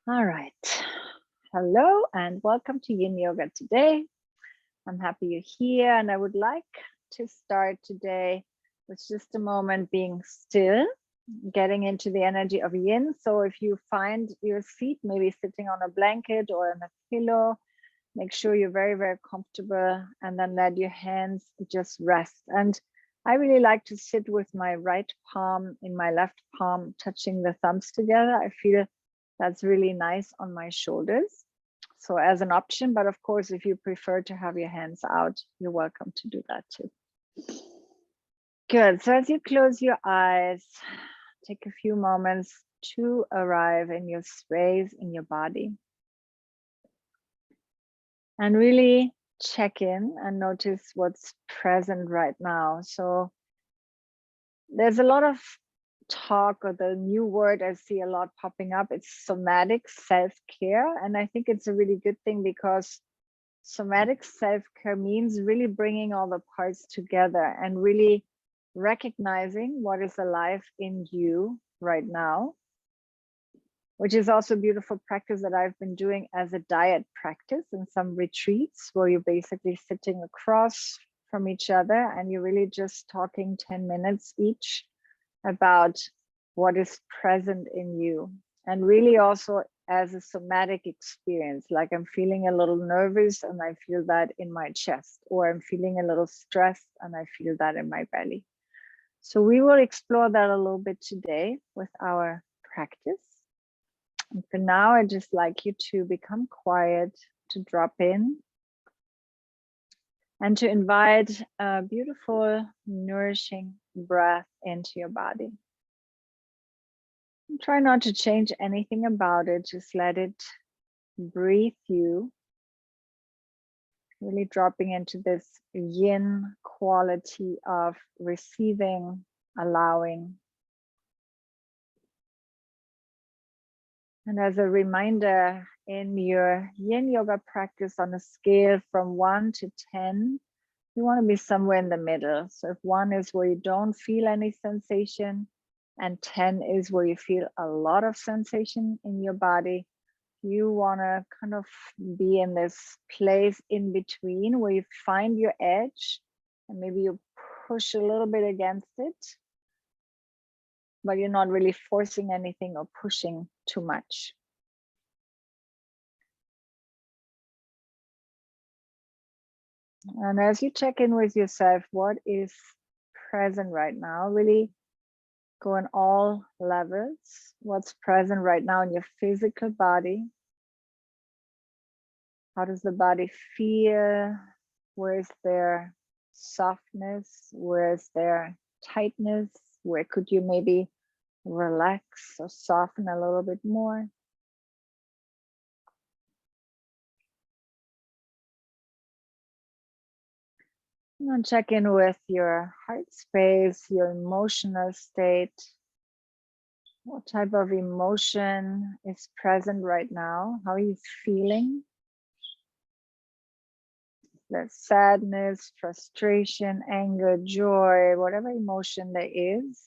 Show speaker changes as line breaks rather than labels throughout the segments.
All right. Hello and welcome to Yin Yoga today. I'm happy you're here, and I would like to start today with just a moment being still, getting into the energy of Yin. So if you find your seat maybe sitting on a blanket or on a pillow, make sure you're very, very comfortable, and then let your hands just rest. And I really like to sit with my right palm in my left palm, touching the thumbs together. I feel that's really nice on my shoulders. So as an option, but of course, if you prefer to have your hands out, you're welcome to do that too. Good. So as you close your eyes, take a few moments to arrive in your space, in your body. And really check in and notice what's present right now. So there's a lot of talk, or the new word I see a lot popping up, it's somatic self-care. And I think it's a really good thing, because somatic self-care means really bringing all the parts together and really recognizing what is alive in you right now, which is also a beautiful practice that I've been doing as a diet practice in some retreats, where you're basically sitting across from each other and you're really just talking 10 minutes each about what is present in you, and really also as a somatic experience, like I'm feeling a little nervous and I feel that in my chest, or I'm feeling a little stressed and I feel that in my belly. So we will explore that a little bit today with our practice. And for now, I'd just like you to become quiet, to drop in, and to invite a beautiful, nourishing breath into your body. And try not to change anything about it, just let it breathe you, really dropping into this yin quality of receiving, allowing. And as a reminder, in your yin yoga practice, on a scale from 1 to 10, you want to be somewhere in the middle. So if 1 is where you don't feel any sensation, and 10 is where you feel a lot of sensation in your body, you want to kind of be in this place in between where you find your edge, and maybe you push a little bit against it, but you're not really forcing anything or pushing too much. And as you check in with yourself, what is present right now, really go on all levels. What's present right now in your physical body? How does the body feel? Where is there softness? Where is there tightness? Where could you maybe relax or soften a little bit more? And check in with your heart space, your emotional state. What type of emotion is present right now? How are you feeling? There's sadness, frustration, anger, joy, whatever emotion there is,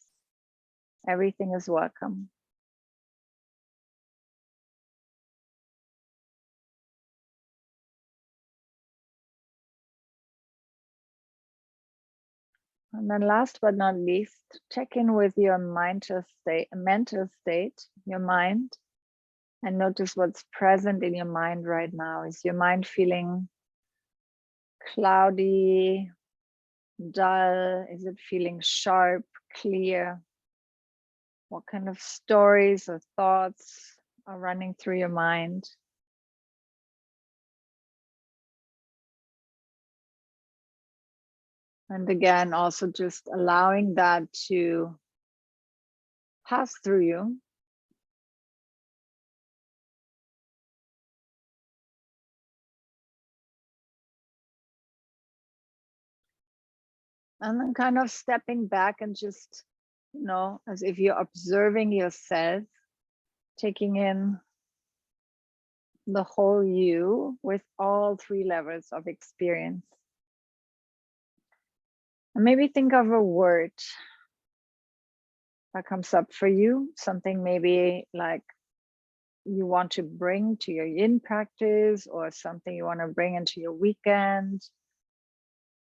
everything is welcome. And then last but not least, check in with your mental state, your mind, and notice what's present in your mind right now. Is your mind feeling cloudy, dull? Is it feeling sharp, clear? What kind of stories or thoughts are running through your mind? And again, also just allowing that to pass through you. And then kind of stepping back and just, as if you're observing yourself, taking in the whole you with all 3 levels of experience. And maybe think of a word that comes up for you, something maybe like you want to bring to your yin practice, or something you want to bring into your weekend,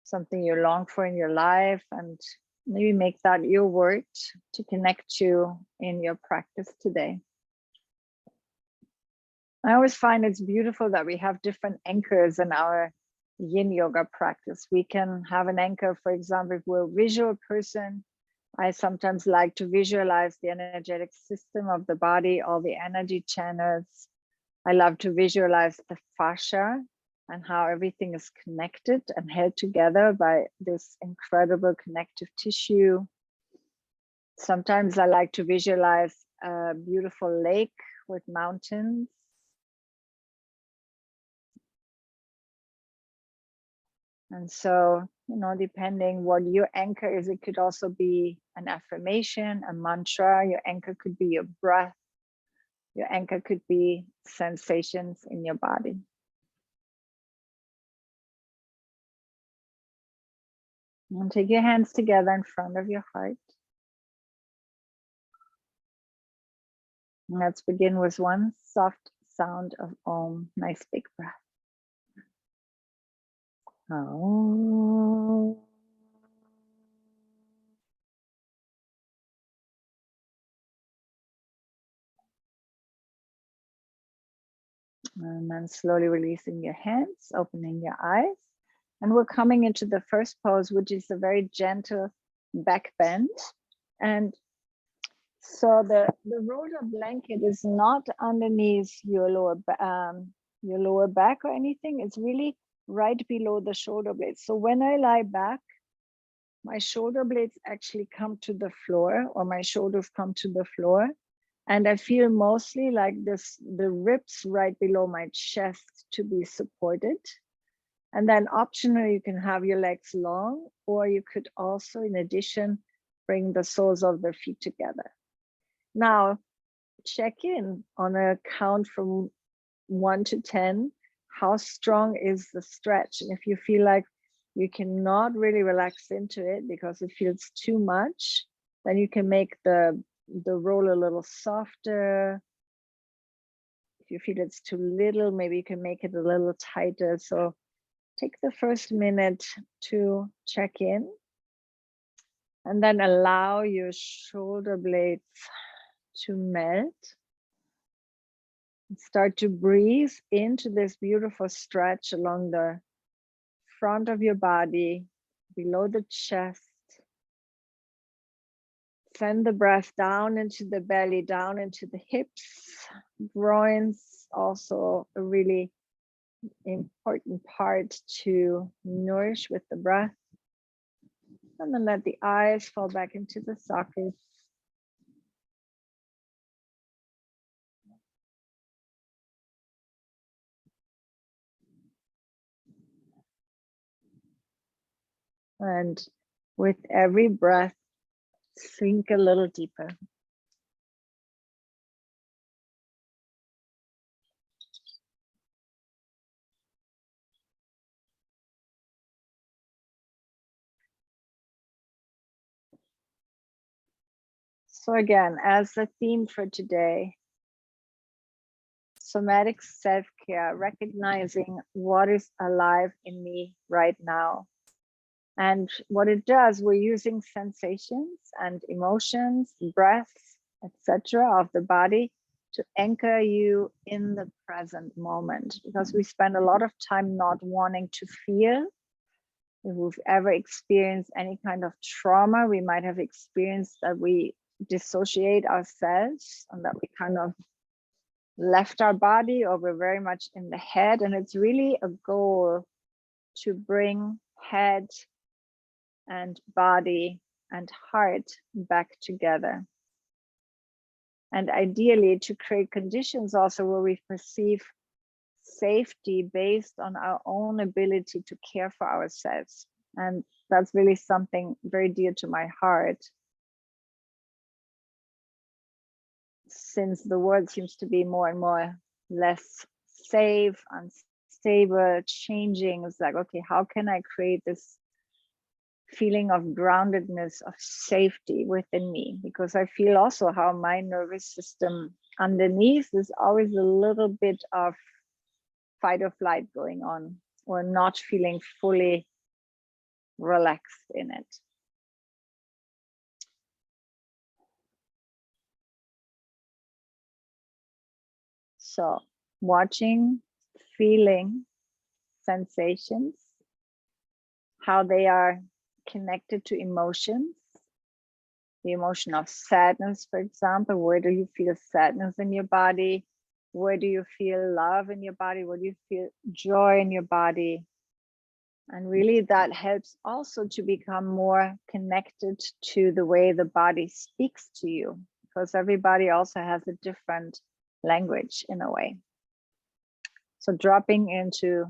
something you long for in your life, and maybe make that your word to connect to in your practice today. I always find it's beautiful that we have different anchors in our yin yoga practice. We can have an anchor, for example, if we're a visual person. I sometimes like to visualize the energetic system of the body, all the energy channels. I love to visualize the fascia and how everything is connected and held together by this incredible connective tissue. Sometimes I like to visualize a beautiful lake with mountains. And so, you know, depending what your anchor is, it could also be an affirmation, a mantra. Your anchor could be your breath. Your anchor could be sensations in your body. And take your hands together in front of your heart. And let's begin with one soft sound of Om. Nice big breath. Om. And then slowly releasing your hands, opening your eyes. And we're coming into the first pose, which is a very gentle back bend. And so the roller blanket is not underneath your lower back or anything. It's really right below the shoulder blades. So when I lie back, my shoulder blades actually come to the floor, or my shoulders come to the floor. And I feel mostly like this, the ribs right below my chest to be supported. And then optionally, you can have your legs long, or you could also, in addition, bring the soles of the feet together. Now, check in on a count from 1 to 10. How strong is the stretch? And if you feel like you cannot really relax into it because it feels too much, then you can make the roll a little softer. If you feel it's too little, maybe you can make it a little tighter. So take the first minute to check in, and then allow your shoulder blades to melt. Start to breathe into this beautiful stretch along the front of your body, below the chest. Send the breath down into the belly, down into the hips, groins, also a really important part to nourish with the breath. And then let the eyes fall back into the sockets. And with every breath, sink a little deeper. So again, as the theme for today, somatic self-care, recognizing what is alive in me right now. And what it does, we're using sensations and emotions, breaths, etc. of the body to anchor you in the present moment, because we spend a lot of time not wanting to feel. If we've ever experienced any kind of trauma, we might have experienced that we dissociate ourselves and that we kind of left our body, or we're very much in the head. And it's really a goal to bring head and body and heart back together. And ideally to create conditions also where we perceive safety based on our own ability to care for ourselves. And that's really something very dear to my heart, since the world seems to be more and more less safe, unstable, changing. It's like, okay, how can I create this feeling of groundedness, of safety within me, because I feel also how my nervous system underneath is always a little bit of fight or flight going on, or not feeling fully relaxed in it. So watching, feeling sensations, how they are connected to emotions. The emotion of sadness, for example, where do you feel sadness in your body? Where do you feel love in your body? Where do you feel joy in your body? And really that helps also to become more connected to the way the body speaks to you, because everybody also has a different language in a way. So dropping into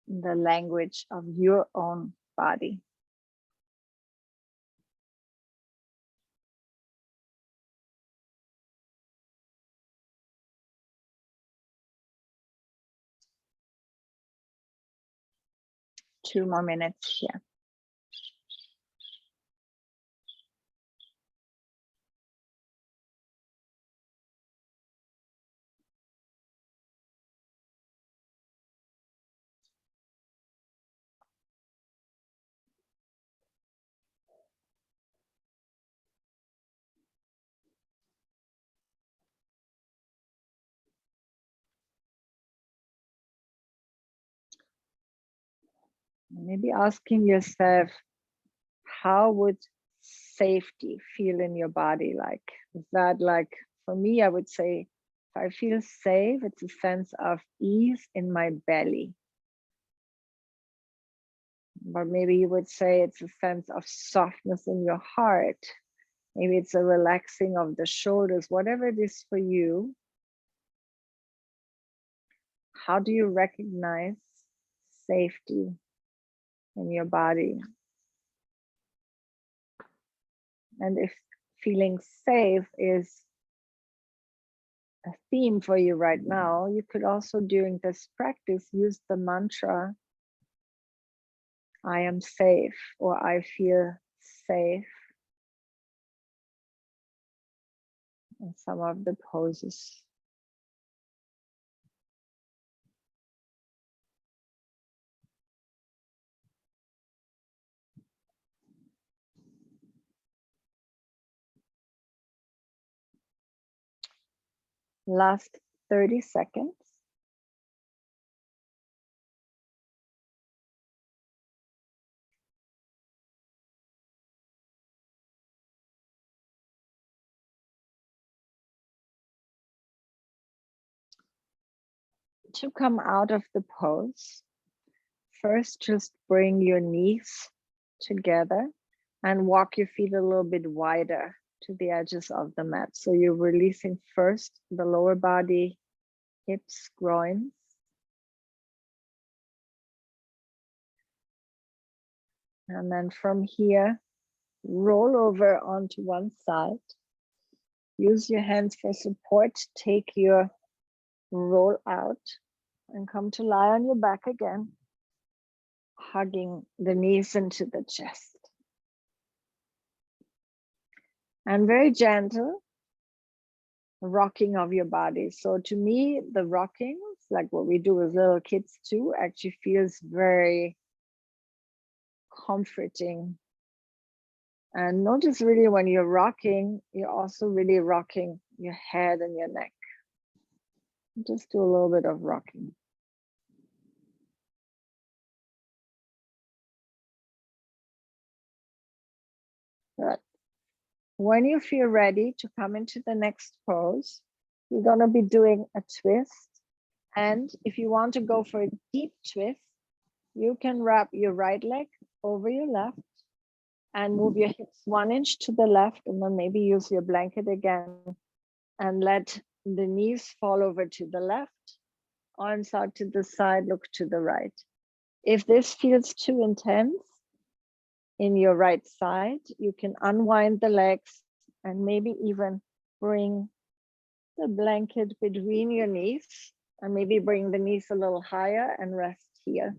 the language of your own body. Two more minutes here. Maybe asking yourself, how would safety feel in your body like? Is that like, for me, I would say, if I feel safe, it's a sense of ease in my belly. But maybe you would say it's a sense of softness in your heart. Maybe it's a relaxing of the shoulders, whatever it is for you. How do you recognize safety in your body? And if feeling safe is a theme for you right now, you could also, during this practice, use the mantra, I am safe, or I feel safe, in some of the poses. Last 30 seconds. To come out of the pose, first just bring your knees together and walk your feet a little bit wider to the edges of the mat. So you're releasing first the lower body, hips, groins. And then from here, roll over onto one side. Use your hands for support. Take your roll out and come to lie on your back again, hugging the knees into the chest. And very gentle rocking of your body. So to me, the rocking, like what we do with little kids too, actually feels very comforting. And notice really when you're rocking, you're also really rocking your head and your neck. Just do a little bit of rocking. Good. When you feel ready to come into the next pose, you're going to be doing a twist. And if you want to go for a deep twist, you can wrap your right leg over your left and move your hips 1 inch to the left, and then maybe use your blanket again and let the knees fall over to the left, arms out to the side, look to the right. If this feels too intense in your right side, you can unwind the legs and maybe even bring the blanket between your knees and maybe bring the knees a little higher and rest here.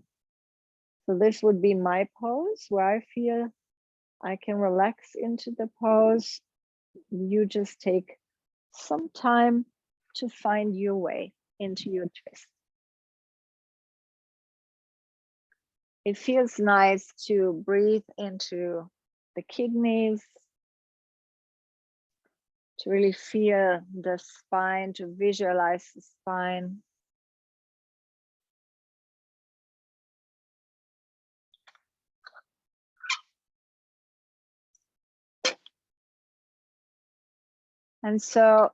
So this would be my pose where I feel I can relax into the pose. You just take some time to find your way into your twist. It feels nice to breathe into the kidneys, to really feel the spine, to visualize the spine. And so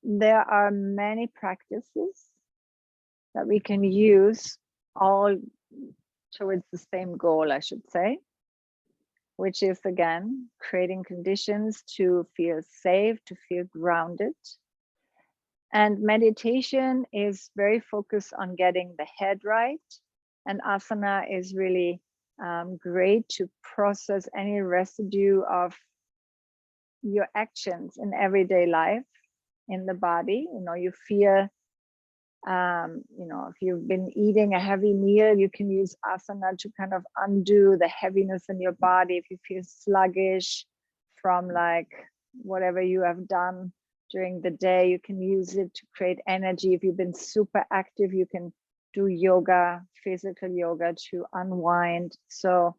there are many practices that we can use, all towards the same goal, I should say, which is again, creating conditions to feel safe, to feel grounded. And meditation is very focused on getting the head right. And asana is really great to process any residue of your actions in everyday life in the body. You know, you feel, you know, if you've been eating a heavy meal, you can use asana to kind of undo the heaviness in your body. If you feel sluggish from like whatever you have done during the day, you can use it to create energy. If you've been super active, you can do yoga, physical yoga to unwind. So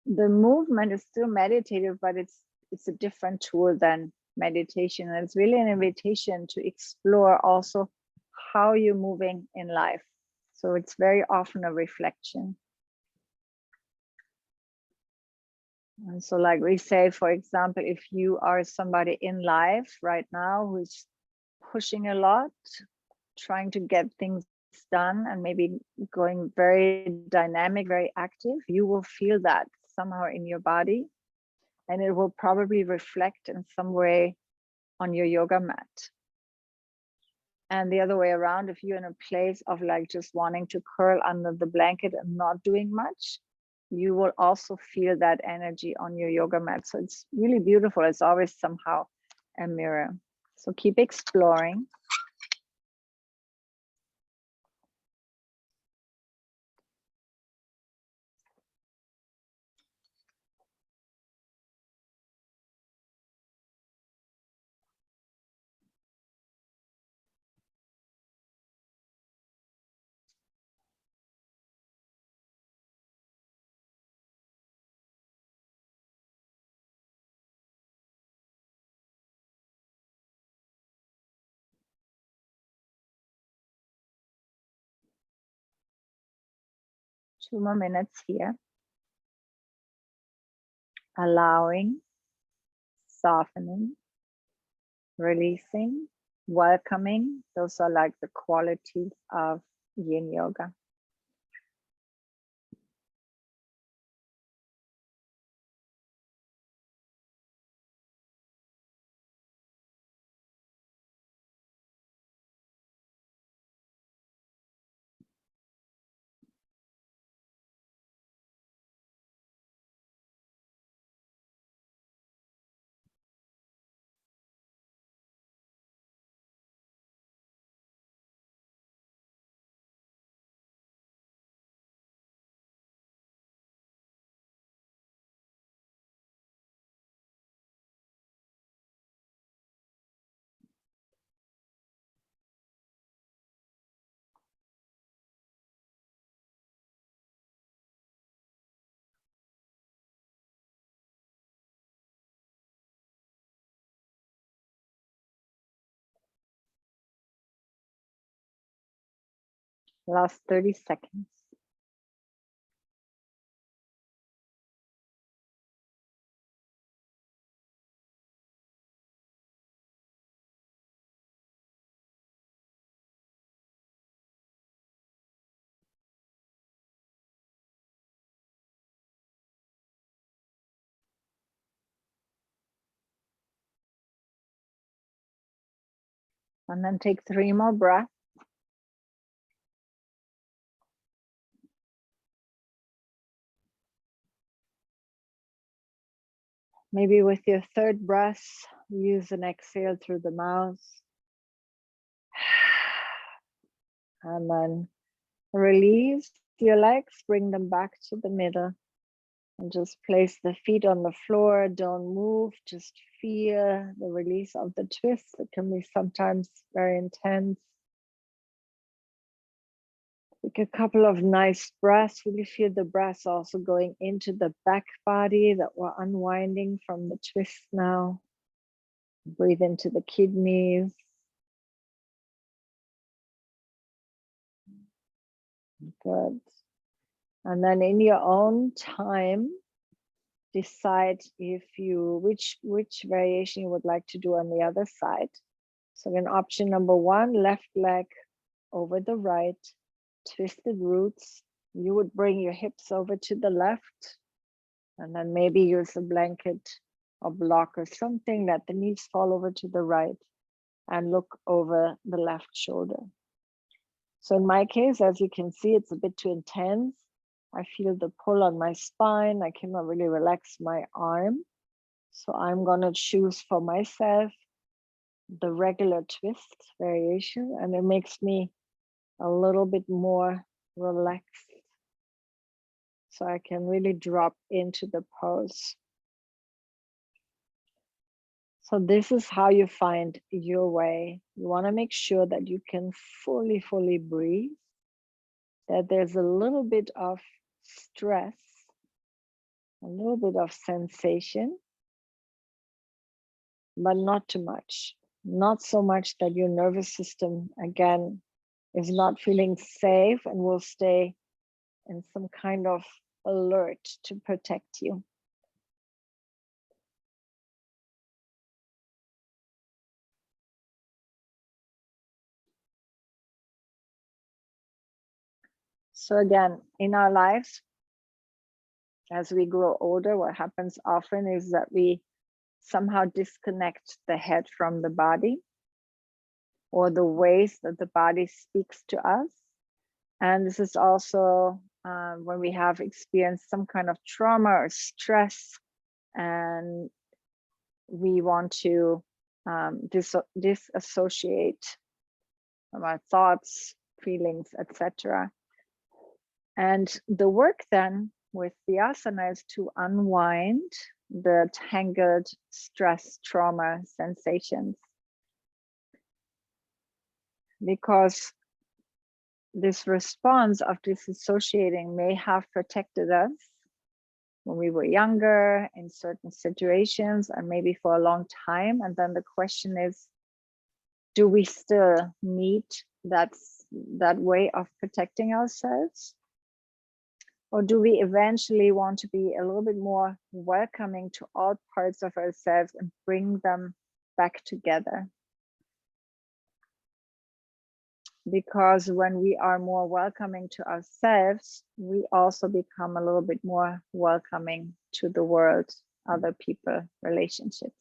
the movement is still meditative, but it's a different tool than meditation. And it's really an invitation to explore also how you're moving in life. So it's very often a reflection. And so like we say, for example, if you are somebody in life right now who's pushing a lot, trying to get things done and maybe going very dynamic, very active, you will feel that somehow in your body, and it will probably reflect in some way on your yoga mat. And the other way around, if you're in a place of like just wanting to curl under the blanket and not doing much, you will also feel that energy on your yoga mat. So it's really beautiful. It's always somehow a mirror. So keep exploring. Two more minutes here. Allowing, softening, releasing, welcoming. Those are like the qualities of Yin Yoga. Last 30 seconds. And then take 3 more breaths. Maybe with your third breath, use an exhale through the mouth. And then release your legs, bring them back to the middle. And just place the feet on the floor. Don't move. Just feel the release of the twist. It can be sometimes very intense. Take a couple of nice breaths. Really feel the breaths also going into the back body that we're unwinding from the twist now. Breathe into the kidneys. Good. And then in your own time, decide if you which variation you would like to do on the other side. So in option number 1, left leg over the right, twisted roots. You would bring your hips over to the left, and then maybe use a blanket or block or something, let the knees fall over to the right and look over the left shoulder. So in my case, as you can see, it's a bit too intense. I feel the pull on my spine. I cannot really relax my arm. So I'm gonna choose for myself the regular twist variation, and it makes me a little bit more relaxed. So I can really drop into the pose. So this is how you find your way. You want to make sure that you can fully breathe, that there's a little bit of stress, a little bit of sensation, but not too much. Not so much that your nervous system, again, is not feeling safe and will stay in some kind of alert to protect you. So again, in our lives, as we grow older, what happens often is that we somehow disconnect the head from the body, or the ways that the body speaks to us. And this is also when we have experienced some kind of trauma or stress, and we want to disassociate from our thoughts, feelings, etc. And the work then with the asana is to unwind the tangled stress, trauma sensations. Because this response of disassociating may have protected us when we were younger in certain situations and maybe for a long time. And then the question is, do we still need that way of protecting ourselves? Or do we eventually want to be a little bit more welcoming to all parts of ourselves and bring them back together? Because when we are more welcoming to ourselves, we also become a little bit more welcoming to the world, other people, relationships.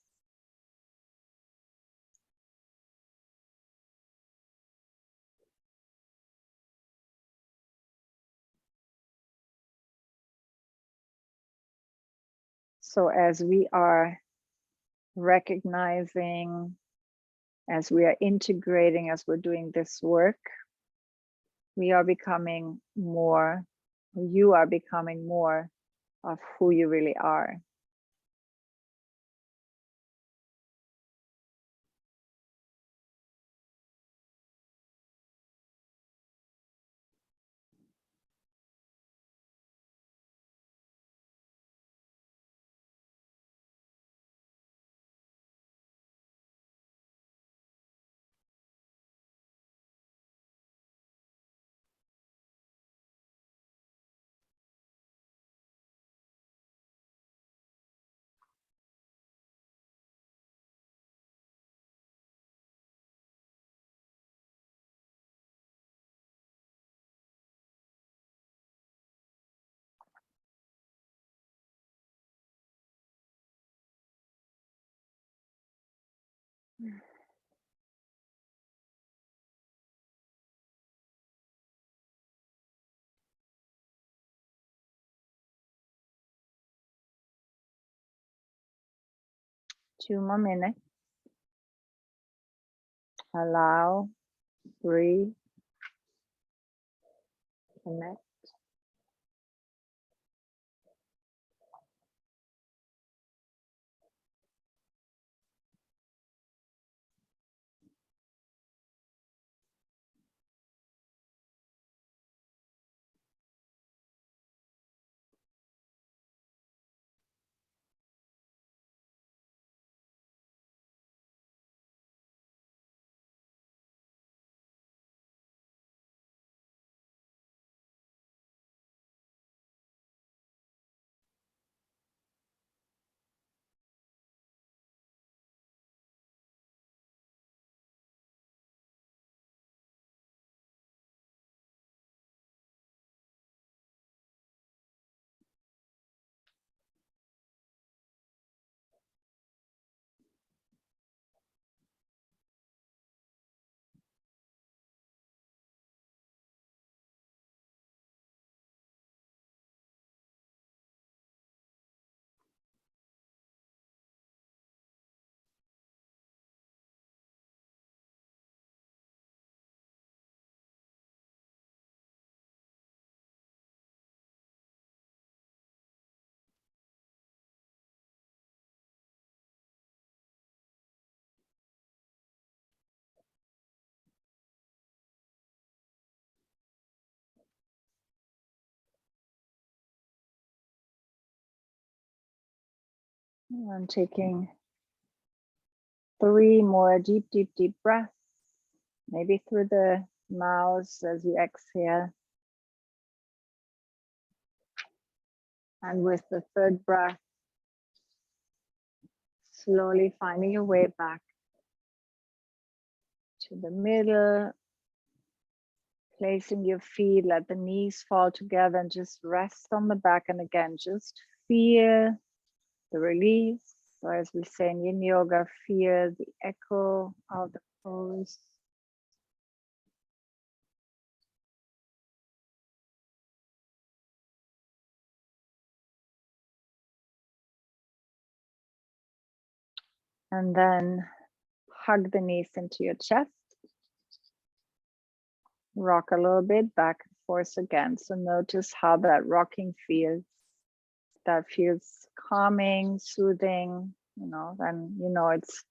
So as we are recognizing, as we are integrating, as we're doing this work, we are becoming more, you are becoming more of who you really are. Two more minutes. Allow, breathe, connect. I'm taking 3 more deep, deep, deep breaths, maybe through the mouth as you exhale. And with the third breath, slowly finding your way back to the middle, placing your feet, let the knees fall together and just rest on the back. And again, just feel the release. So as we say in Yin Yoga, feel the echo of the pose. And then hug the knees into your chest. Rock a little bit back and forth again. So notice how that rocking feels. That feels calming, soothing, then it's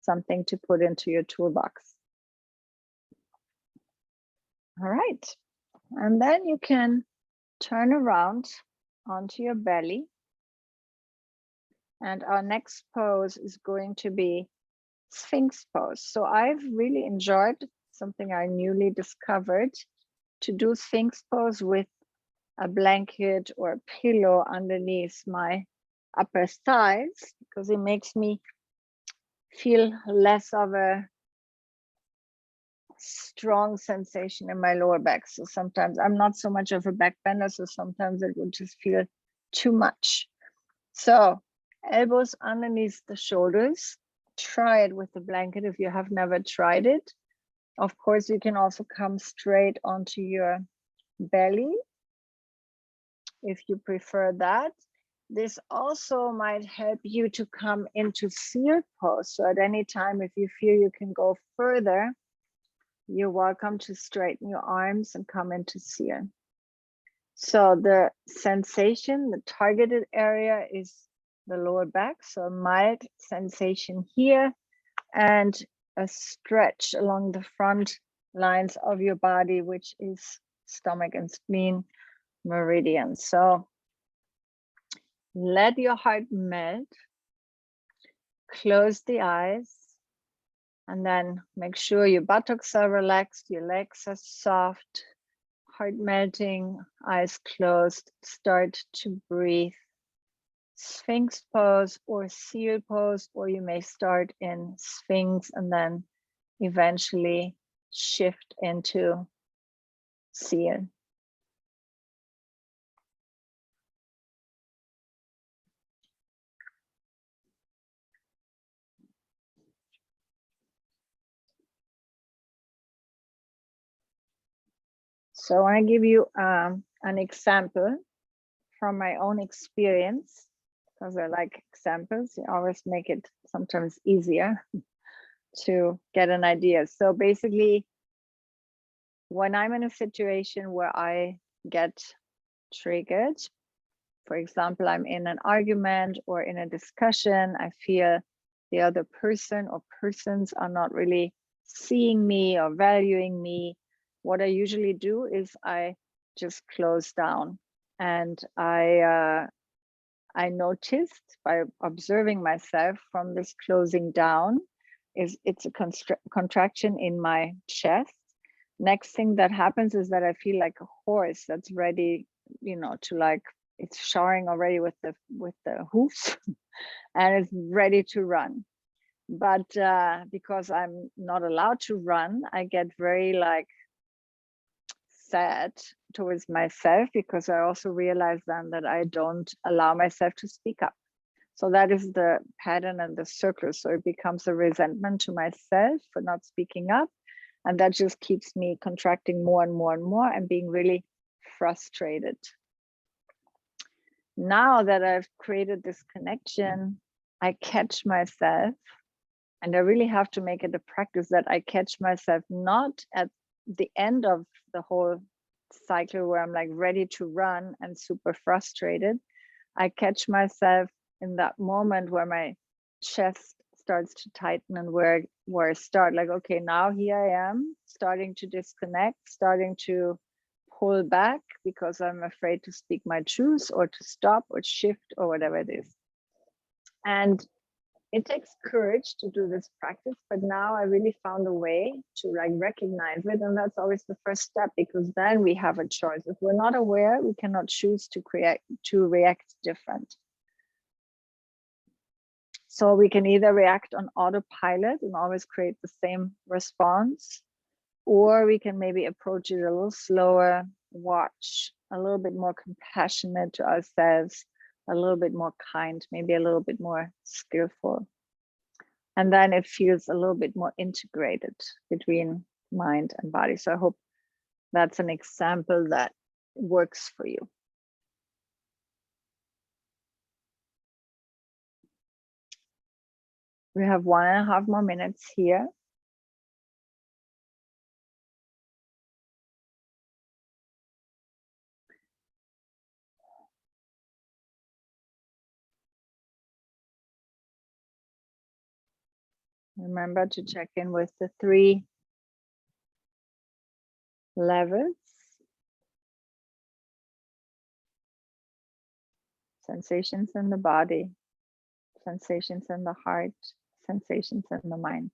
something to put into your toolbox. All right. And then you can turn around onto your belly. And our next pose is going to be Sphynx Pose. So I've really enjoyed something I newly discovered, to do Sphynx Pose with a blanket or a pillow underneath my upper thighs, because it makes me feel less of a strong sensation in my lower back. So sometimes I'm not so much of a back bender, so sometimes it would just feel too much. So elbows underneath the shoulders. Try it with the blanket if you have never tried it. Of course, you can also come straight onto your belly if you prefer that. This also might help you to come into seal pose. So at any time, if you feel you can go further, you're welcome to straighten your arms and come into seal. So the sensation, the targeted area is the lower back. So a mild sensation here and a stretch along the front lines of your body, which is stomach and spleen meridian. So let your heart melt, close the eyes, and then make sure your buttocks are relaxed, your legs are soft, heart melting, eyes closed. Start to breathe. Sphynx pose or seal pose, or you may start in Sphynx and then eventually shift into seal. So I want to give you an example from my own experience, because I like examples. You always make it sometimes easier to get an idea. So basically, when I'm in a situation where I get triggered, for example, I'm in an argument or in a discussion, I feel the other person or persons are not really seeing me or valuing me. What I usually do is I just close down, and I noticed by observing myself from this closing down it's a contraction in my chest. Next thing that happens is that I feel like a horse that's ready, to like, it's showering already with the hoofs and it's ready to run. But because I'm not allowed to run, I get very like sad towards myself, because I also realize then that I don't allow myself to speak up. So that is the pattern and the circle. So it becomes a resentment to myself for not speaking up. And that just keeps me contracting more and more and more and being really frustrated. Now that I've created this connection, I catch myself, and I really have to make it a practice that I catch myself not at the end of the whole cycle where I'm like ready to run and super frustrated. I catch myself in that moment where my chest starts to tighten and where I start like, okay, now here I am starting to disconnect, starting to pull back because I'm afraid to speak my truth or to stop or shift or whatever it is. And it takes courage to do this practice, but now I really found a way to like recognize it. And that's always the first step, because then we have a choice. If we're not aware, we cannot choose to react different. So we can either react on autopilot and always create the same response, or we can maybe approach it a little slower, watch, a little bit more compassionate to ourselves, a little bit more kind, maybe a little bit more skillful. And then it feels a little bit more integrated between mind and body. So I hope that's an example that works for you. We have 1.5 more minutes here. Remember to check in with the 3 levels. Sensations in the body, sensations in the heart, sensations in the mind.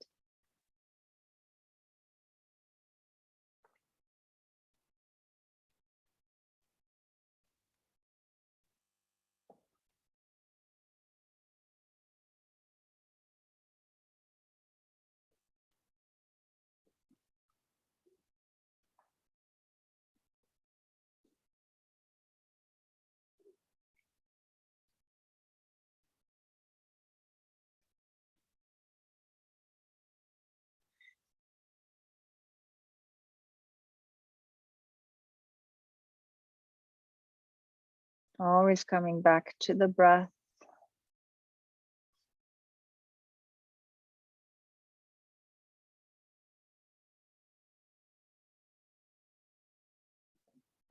Always coming back to the breath.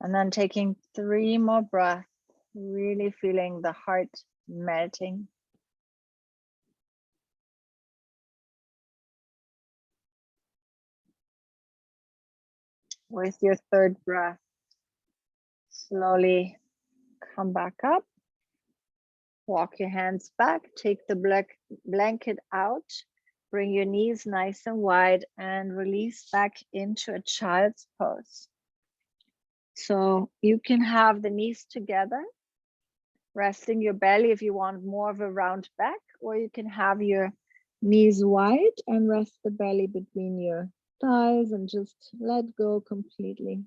And then taking 3 more breaths, really feeling the heart melting. With your 3rd breath, slowly come back up. Walk your hands back, take the blanket out, bring your knees nice and wide, and release back into a child's pose. So you can have the knees together, resting your belly if you want more of a round back, or you can have your knees wide and rest the belly between your thighs and just let go completely.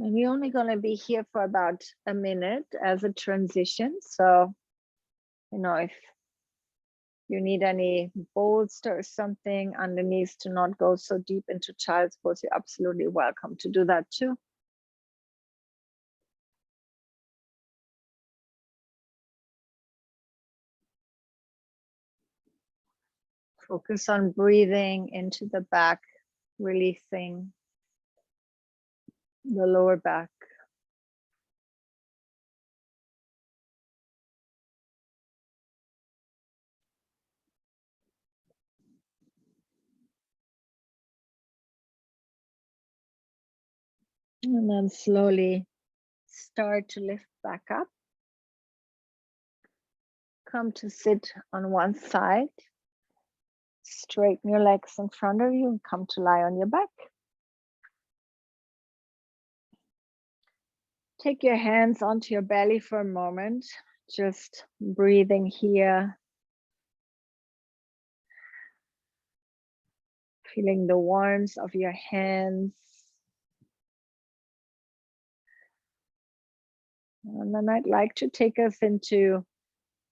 And we're only going to be here for about a minute as a transition. So, you know, if you need any bolster or something underneath to not go so deep into child's pose, you're absolutely welcome to do that too. Focus on breathing into the back, releasing the lower back. And then slowly start to lift back up. Come to sit on one side. Straighten your legs in front of you and come to lie on your back. Take your hands onto your belly for a moment, just breathing here. Feeling the warmth of your hands. And then I'd like to take us into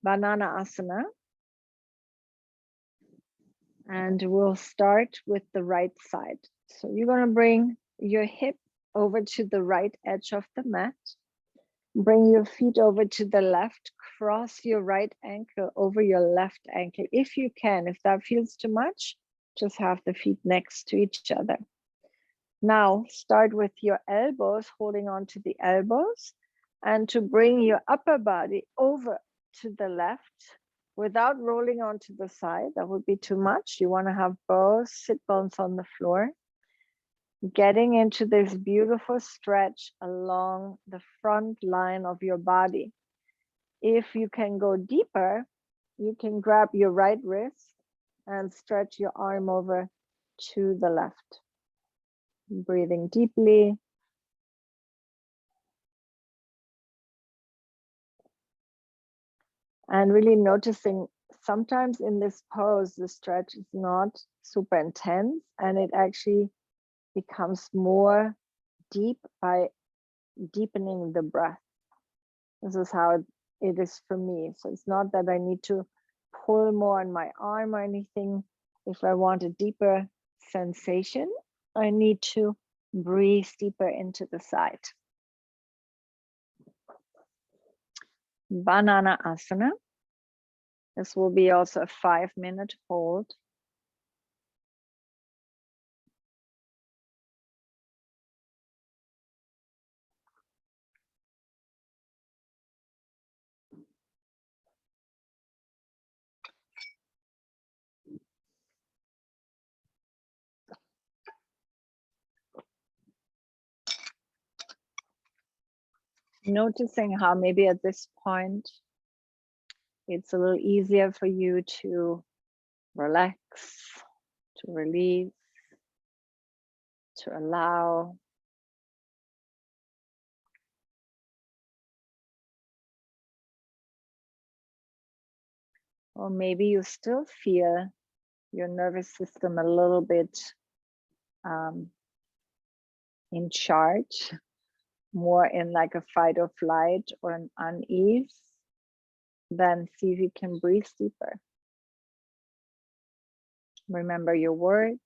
Banana Asana. And we'll start with the right side. So you're going to bring your hip over to the right edge of the mat. Bring your feet over to the left. Cross your right ankle over your left ankle if you can. If that feels too much, just have the feet next to each other. Now start with your elbows, holding on to the elbows, and to bring your upper body over to the left without rolling onto the side. That would be too much. You want to have both sit bones on the floor. getting into this beautiful stretch along the front line of your body. If you can go deeper, you can grab your right wrist and stretch your arm over to the left. Breathing deeply. And really noticing sometimes in this pose, the stretch is not super intense and it actually becomes more deep by deepening the breath. This is how it is for me. So it's not that I need to pull more on my arm or anything. If I want a deeper sensation, I need to breathe deeper into the side. Banana Asana. This will be also a 5-minute hold. Noticing how maybe at this point, it's a little easier for you to relax, to release, to allow. Or maybe you still feel your nervous system a little bit in charge, more in like a fight or flight or an unease. Then see if you can breathe deeper. Remember your word.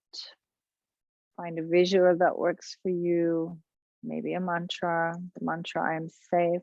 Find a visual that works for you. Maybe a mantra. The mantra, I am safe.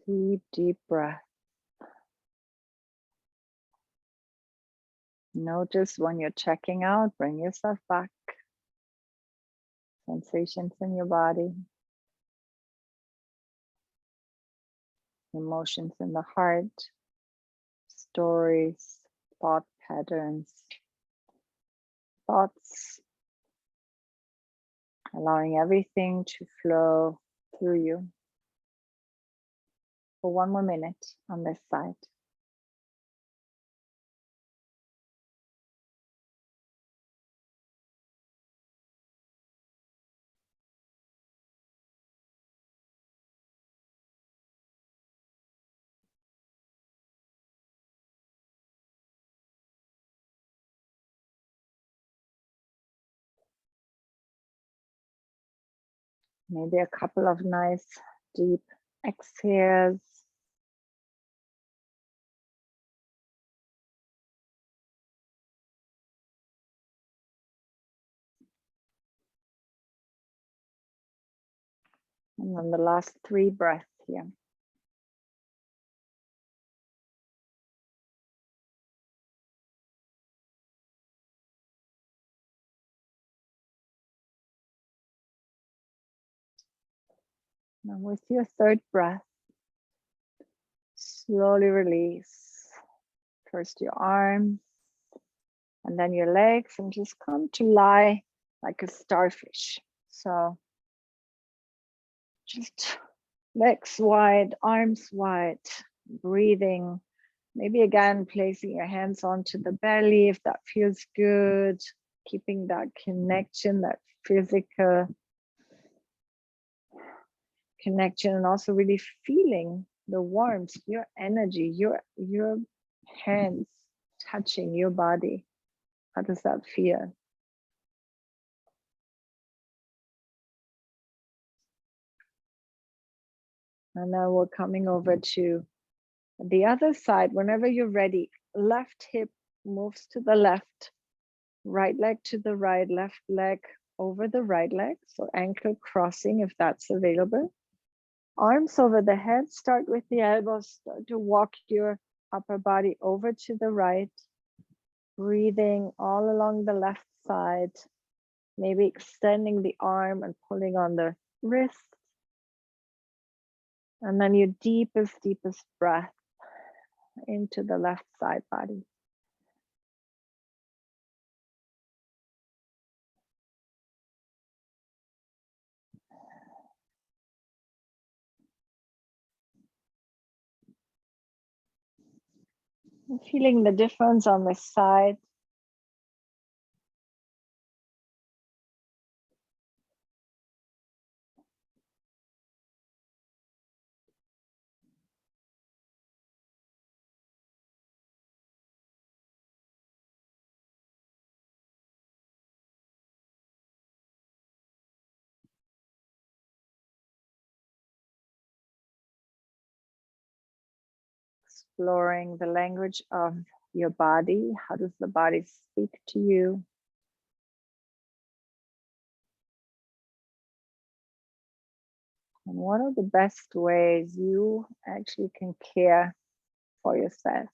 Deep, deep breath. Notice when you're checking out, bring yourself back. Sensations in your body. Emotions in the heart. Stories, thought patterns, thoughts. Allowing everything to flow through you. For 1 more minute on this side. Maybe a couple of nice deep exhales. And then the last 3 breaths here. And with your 3rd breath, slowly release. First your arms and then your legs, and just come to lie like a starfish. So just legs wide, arms wide, breathing. Maybe again, placing your hands onto the belly if that feels good, keeping that connection, that physical connection, and also really feeling the warmth, your energy, your hands touching your body. How does that feel? And now we're coming over to the other side. Whenever you're ready, left hip moves to the left, right leg to the right, left leg over the right leg. So ankle crossing if that's available. Arms over the head, start with the elbows, start to walk your upper body over to the right. Breathing all along the left side, maybe extending the arm and pulling on the wrist. And then your deepest, deepest breath into the left side body. And feeling the difference on this side. Exploring the language of your body. How does the body speak to you? And what are the best ways you actually can care for yourself?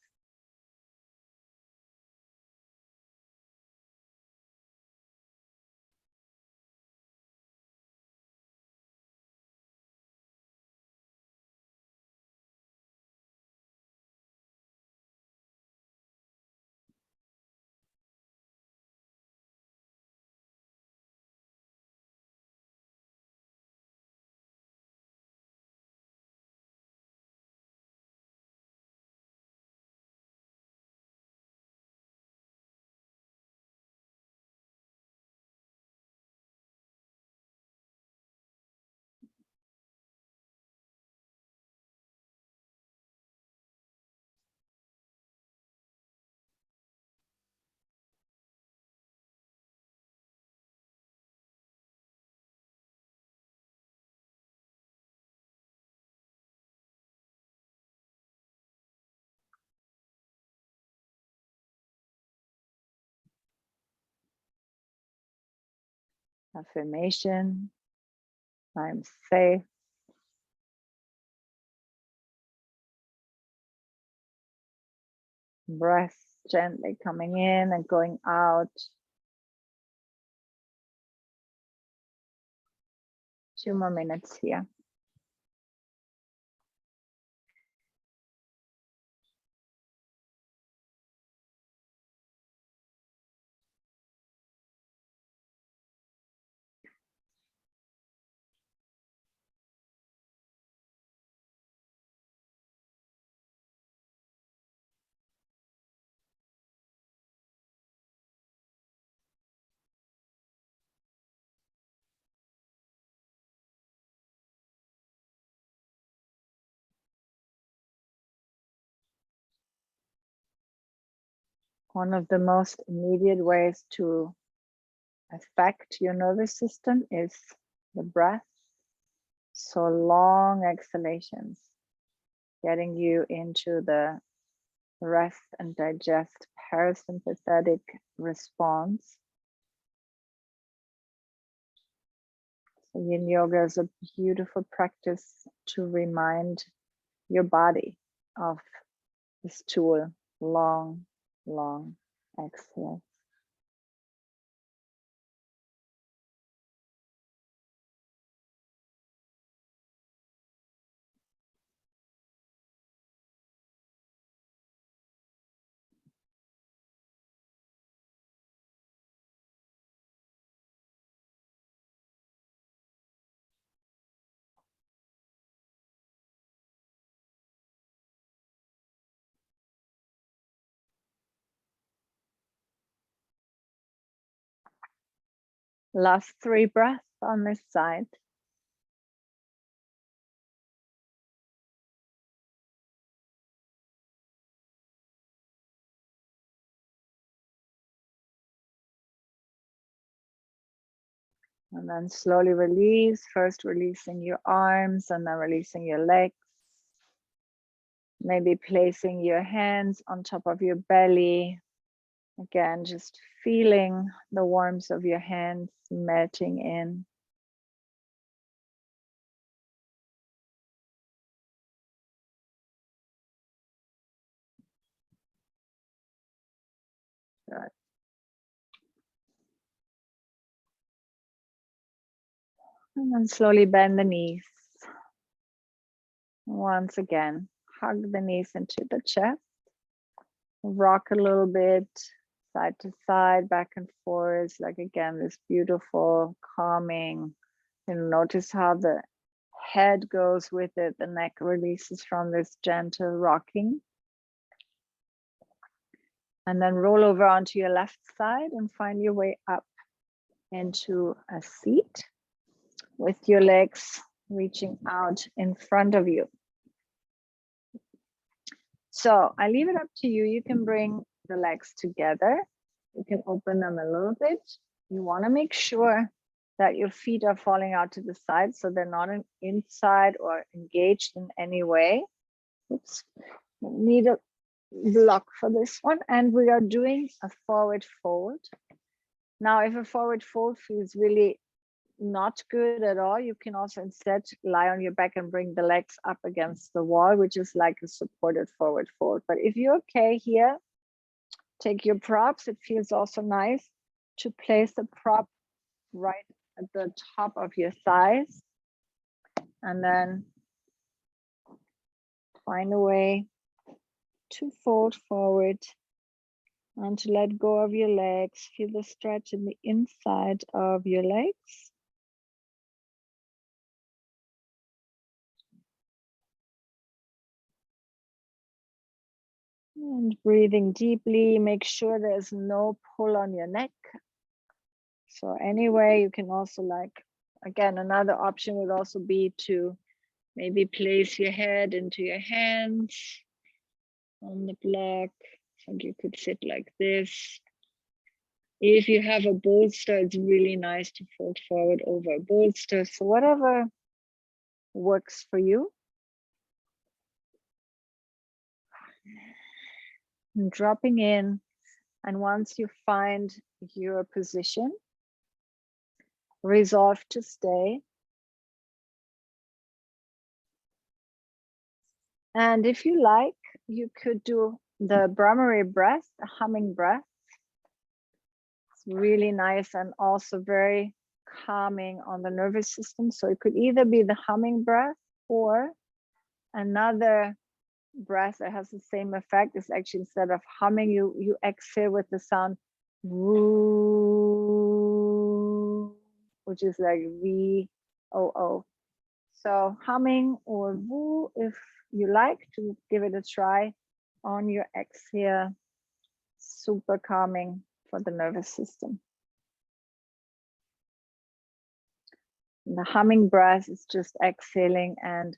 Affirmation, I'm safe. Breath gently coming in and going out. 2 more minutes here. One of the most immediate ways to affect your nervous system is the breath. So long exhalations, getting you into the rest and digest parasympathetic response. So Yin Yoga is a beautiful practice to remind your body of this tool. Long, long exhale. Last 3 breaths on this side. And then slowly release, first releasing your arms and then releasing your legs. Maybe placing your hands on top of your belly. Again, just feeling the warmth of your hands melting in. Good. And then slowly bend the knees. Once again, hug the knees into the chest. Rock a little bit, side to side, back and forth. Like again, this beautiful calming. And notice how the head goes with it. The neck releases from this gentle rocking. And then roll over onto your left side and find your way up into a seat with your legs reaching out in front of you. So I leave it up to you. You can bring the legs together. You can open them a little bit. You want to make sure that your feet are falling out to the side so they're not inside or engaged in any way. Oops, need a block for this one. And we are doing a forward fold. Now, if a forward fold feels really not good at all, you can also instead lie on your back and bring the legs up against the wall, which is like a supported forward fold. But if you're okay here, take your props. It feels also nice to place the prop right at the top of your thighs and then find a way to fold forward and to let go of your legs. Feel the stretch in the inside of your legs. And breathing deeply, make sure there's no pull on your neck. So anyway, you can also again, another option would also be to maybe place your head into your hands on the block. I think you could sit like this. If you have a bolster, it's really nice to fold forward over a bolster. So whatever works for you. And dropping in. And once you find your position, resolve to stay. And if you like, you could do the Brahmari breath, the humming breath. It's really nice and also very calming on the nervous system. So it could either be the humming breath or another breath that has the same effect. Is actually instead of humming, you exhale with the sound woo, which is like V-O-O. So humming or woo, if you like to give it a try on your exhale, super calming for the nervous system. And the humming breath is just exhaling and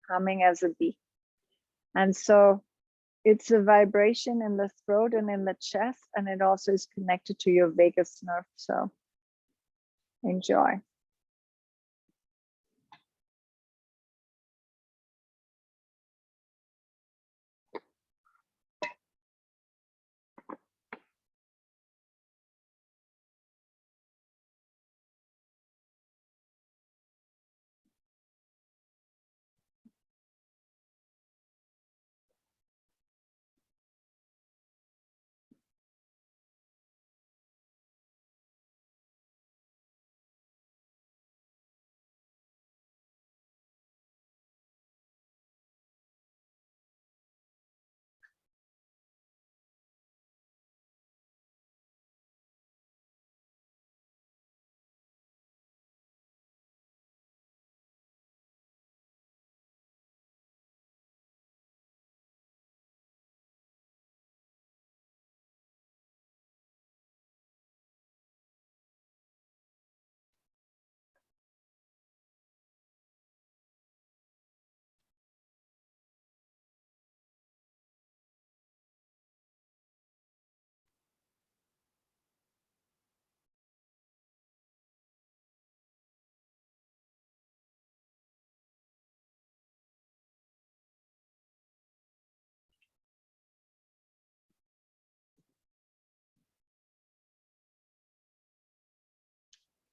humming as a bee. And so it's a vibration in the throat and in the chest, and it also is connected to your vagus nerve. So enjoy.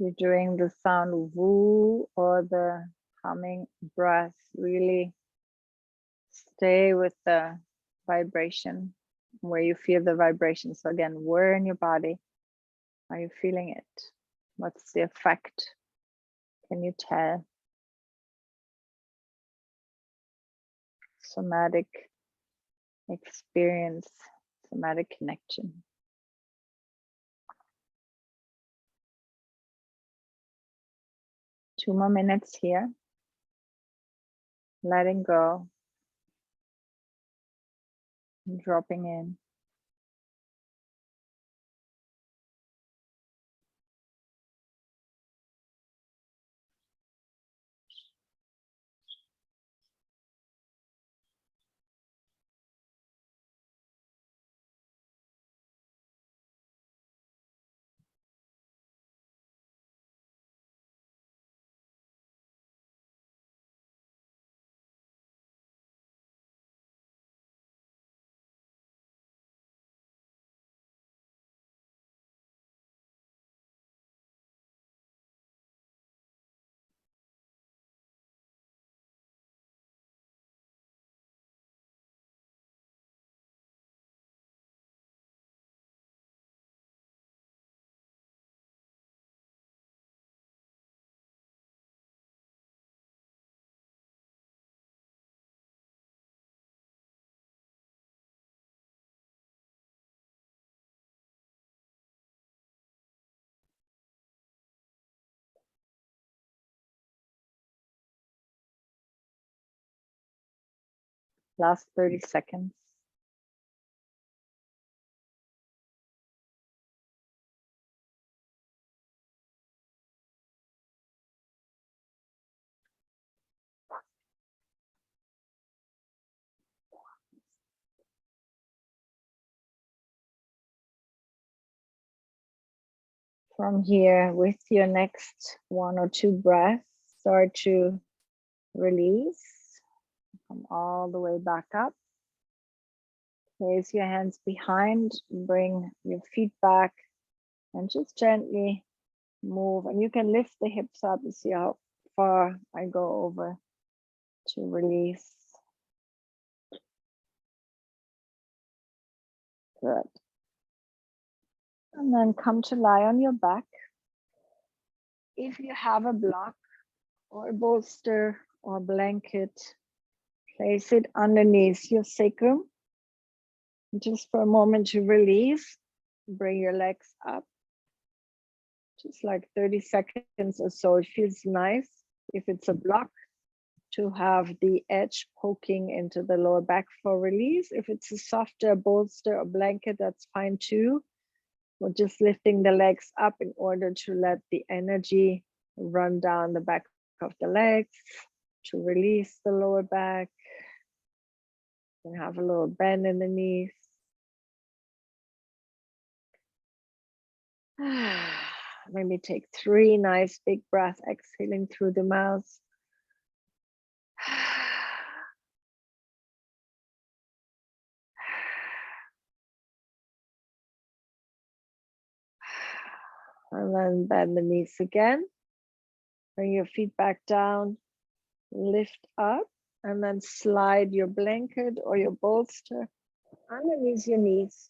You're doing the sound woo or the humming breath. Really stay with the vibration where you feel the vibration. So again, where in your body are you feeling it? What's the effect? Can you tell? Somatic experience, somatic connection. Two more minutes here. Letting go. And dropping in. Last 30 seconds. From here, with your next one or two breaths, start to release. Come all the way back up. Place your hands behind, bring your feet back, and just gently move. And you can lift the hips up. You see how far I go over to release. Good. And then come to lie on your back. If you have a block or a bolster or blanket, place it underneath your sacrum. Just for a moment to release. Bring your legs up. Just like 30 seconds or so. It feels nice. If it's a block, to have the edge poking into the lower back for release. If it's a softer bolster or blanket, that's fine too. We're just lifting the legs up in order to let the energy run down the back of the legs to release the lower back. You can have a little bend in the knees. Maybe take 3 nice big breaths, exhaling through the mouth. And then bend the knees again. Bring your feet back down, lift up, and then slide your blanket or your bolster underneath your knees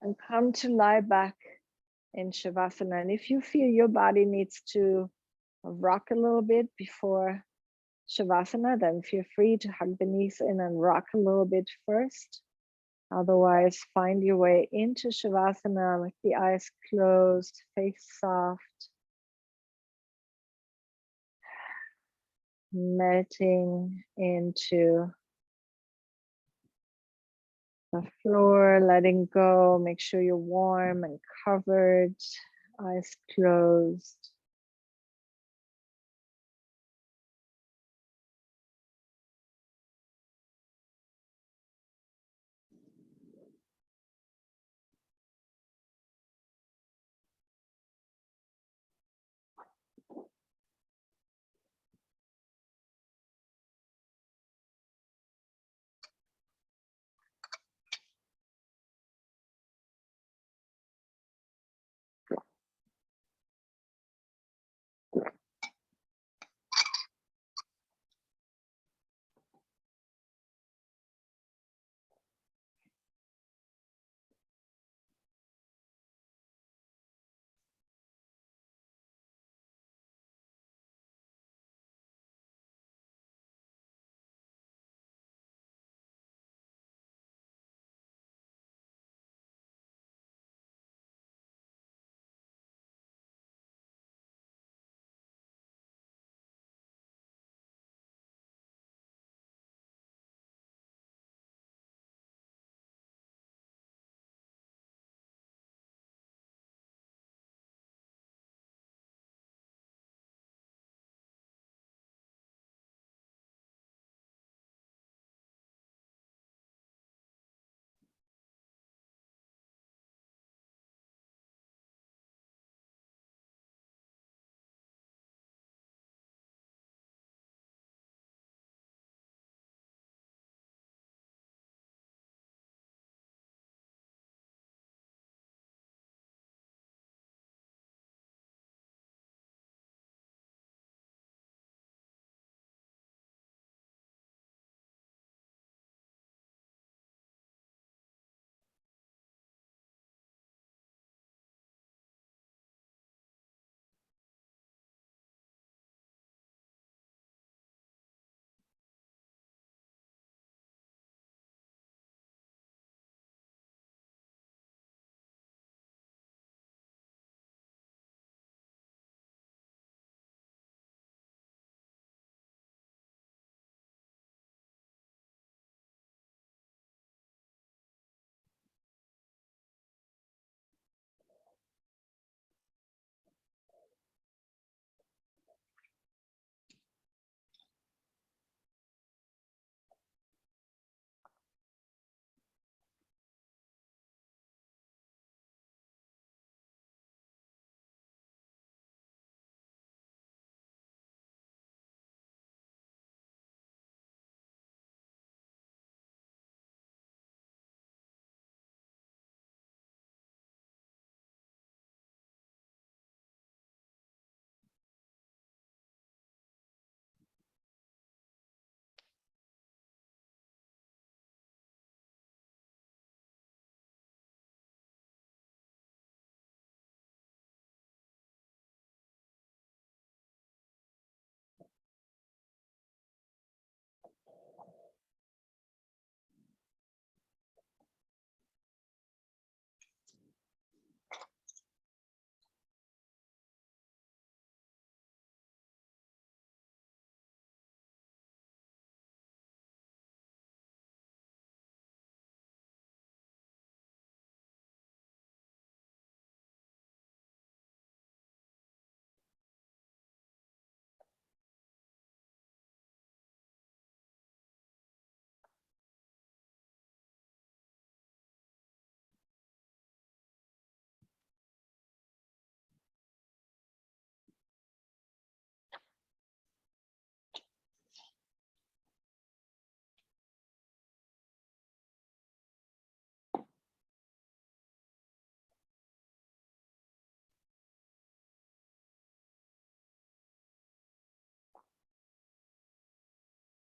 and come to lie back in Shavasana. And if you feel your body needs to rock a little bit before Shavasana, then feel free to hug the knees in and rock a little bit first. Otherwise, find your way into Shavasana with the eyes closed, face soft. Melting into the floor, letting go. Make sure you're warm and covered, eyes closed.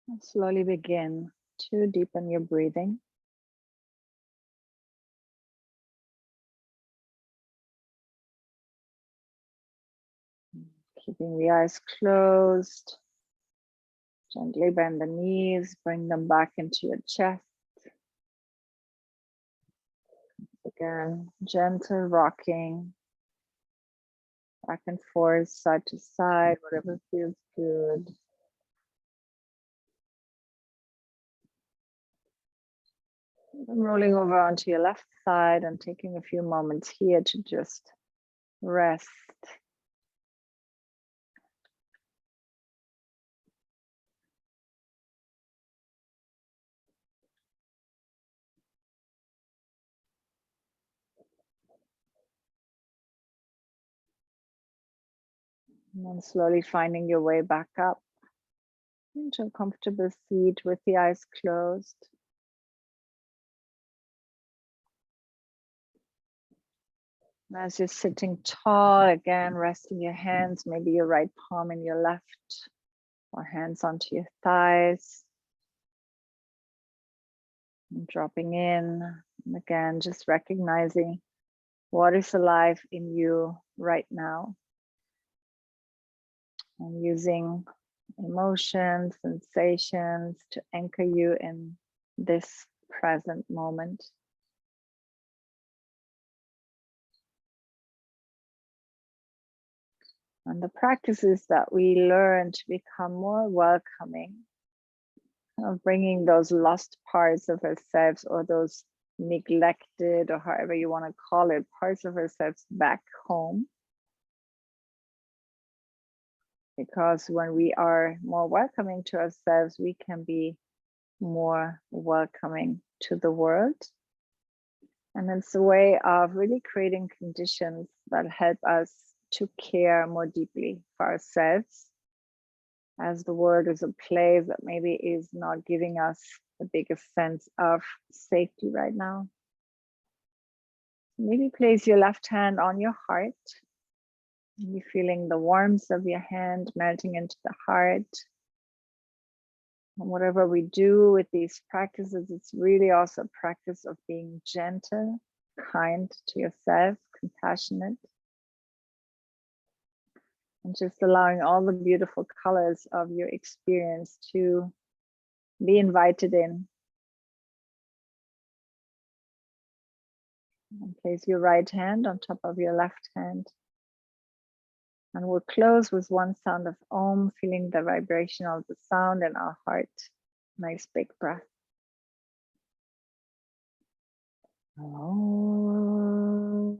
And slowly begin to deepen your breathing. Keeping the eyes closed. Gently bend the knees, bring them back into your chest. Again, gentle rocking back and forth, side to side, whatever feels good. And rolling over onto your left side and taking a few moments here to just rest. And then slowly finding your way back up into a comfortable seat with the eyes closed. And as you're sitting tall, again, resting your hands, maybe your right palm in your left, or hands onto your thighs. And dropping in, and again, just recognizing what is alive in you right now. And using emotions, sensations to anchor you in this present moment. And the practices that we learn to become more welcoming, of bringing those lost parts of ourselves or those neglected, or however you want to call it, parts of ourselves back home. Because when we are more welcoming to ourselves, we can be more welcoming to the world. And it's a way of really creating conditions that help us to care more deeply for ourselves, as the world is a place that maybe is not giving us the biggest sense of safety right now. Maybe place your left hand on your heart. Maybe feeling the warmth of your hand melting into the heart. And whatever we do with these practices, it's really also a practice of being gentle, kind to yourself, compassionate, and just allowing all the beautiful colors of your experience to be invited in. And place your right hand on top of your left hand. And we'll close with one sound of Om, feeling the vibration of the sound in our heart. Nice big breath. Om.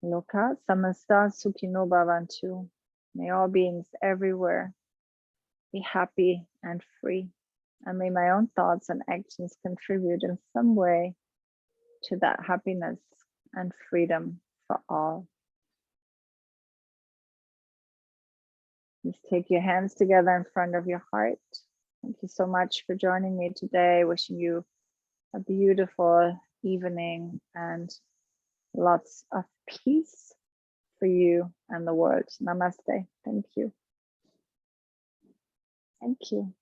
Loka samasta sukhino bhavantu. May all beings everywhere be happy and free. And may my own thoughts and actions contribute in some way to that happiness and freedom for all. Just take your hands together in front of your heart. Thank you so much for joining me today. Wishing you a beautiful evening and lots of peace for you and the world. Namaste. Thank you. Thank you.